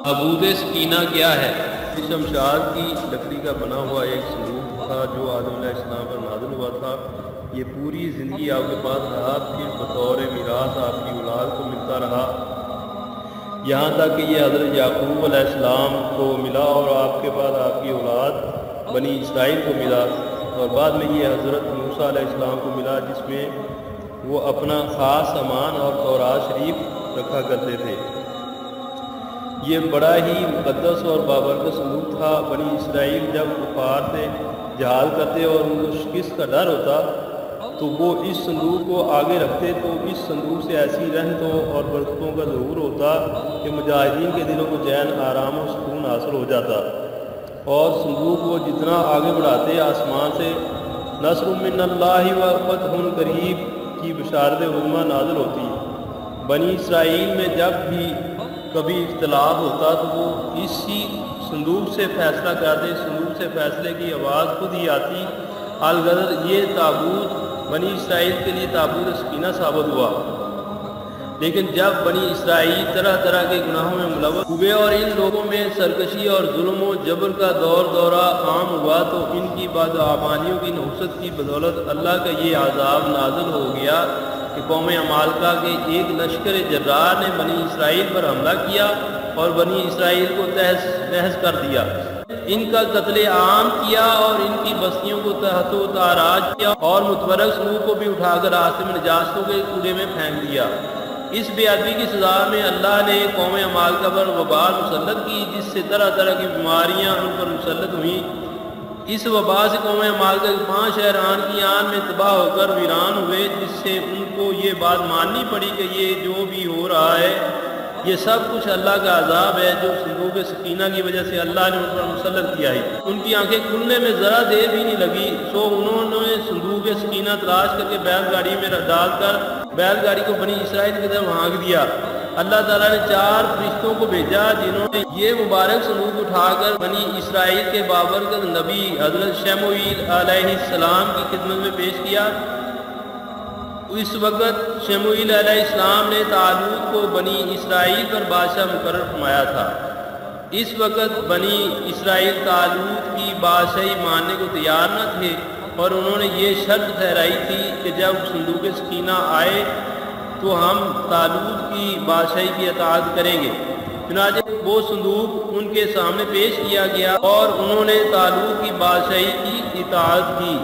تابوت سکینہ کیا ہے؟ شمشاد کی لکڑی کا بنا ہوا ایک صندوق تھا جو آدم علیہ السلام پر نازل ہوا تھا۔ یہ پوری زندگی آپ کے پاس رہا، پھر بطور میراث آپ کی اولاد کو ملتا رہا، یہاں تک کہ یہ حضرت یعقوب علیہ السلام کو ملا اور آپ کے بعد آپ کی اولاد بنی اسرائیل کو ملا، اور بعد میں یہ حضرت موسیٰ علیہ السلام کو ملا، جس میں وہ اپنا خاص سامان اور تورات شریف رکھا کرتے تھے۔ یہ بڑا ہی مقدس اور بابرکت صندوق تھا۔ بنی اسرائیل جب کفار سے جہاد کرتے اور ان کو شکست کا ڈر ہوتا تو وہ اس صندوق کو آگے رکھتے، تو اس صندوق سے ایسی رحمتوں اور برکتوں کا ظہور ہوتا کہ مجاہدین کے دلوں کو چین، آرام و سکون حاصل ہو جاتا، اور صندوق کو جتنا آگے بڑھاتے آسمان سے نصر من اللہ و فتح قریب کی بشارت عظمیٰ نازل ہوتی۔ بنی اسرائیل میں جب بھی کبھی اختلاف ہوتا تو وہ اسی صندوق سے فیصلہ کرتے، صندوق سے فیصلے کی آواز خود ہی آتی۔ الغرض یہ تابوت بنی اسرائیل کے لیے تابوت سکینہ ثابت ہوا، لیکن جب بنی اسرائیل طرح طرح کے گناہوں میں ملوث ہوئے اور ان لوگوں میں سرکشی اور ظلم و جبر کا دورہ عام ہوا تو ان کی بدعمالیوں کی نحوست کی بدولت اللہ کا یہ عذاب نازل ہو گیا کہ قوم عمالقہ کے ایک لشکر جرار نے بنی اسرائیل پر حملہ کیا اور بنی اسرائیل کو تہس نہس کر دیا، ان کا قتل عام کیا اور ان کی بستیوں کو تحت و تاراج کیا، اور متبرک صندوق کو بھی اٹھا کر راستے میں نجاستوں کے کوڑے میں پھینک دیا۔ اس بے ادبی کی سزا میں اللہ نے قوم عمالقہ پر وبال مسلط کی، جس سے طرح طرح کی بیماریاں ان پر مسلط ہوئیں۔ اس وبا سے قوم عمالقہ کے 5 شہران کی آن میں تباہ ہو کر ویران ہوئے، جس سے ان کو یہ بات ماننی پڑی کہ یہ جو بھی ہو رہا ہے یہ سب کچھ اللہ کا عذاب ہے جو صندوق سکینہ کی وجہ سے اللہ نے ان پر مسلط کیا ہے۔ ان کی آنکھیں کھلنے میں ذرا دیر بھی نہیں لگی، سو انہوں نے صندوق سکینہ تلاش کر کے بیل گاڑی میں ڈال کر بیل گاڑی کو بنی اسرائیل کی طرف ہانک دیا۔ اللہ تعالیٰ نے 4 فرشتوں کو بھیجا جنہوں نے یہ مبارک صندوق اٹھا کر بنی اسرائیل کے بابرکت نبی حضرت شموئیل علیہ السلام کی خدمت میں پیش کیا۔ اس وقت شموئیل علیہ السلام نے طالوت کو بنی اسرائیل پر بادشاہ مقرر فرمایا تھا۔ اس وقت بنی اسرائیل طالوت کی بادشاہی ماننے کو تیار نہ تھے، اور انہوں نے یہ شرط ٹھہرائی تھی کہ جب صندوق سکینہ آئے تو ہم طالوت کی بادشاہی کی اطاعت کریں گے۔ چنانچہ وہ صندوق ان کے سامنے پیش کیا گیا اور انہوں نے طالوت کی بادشاہی کی اطاعت کی۔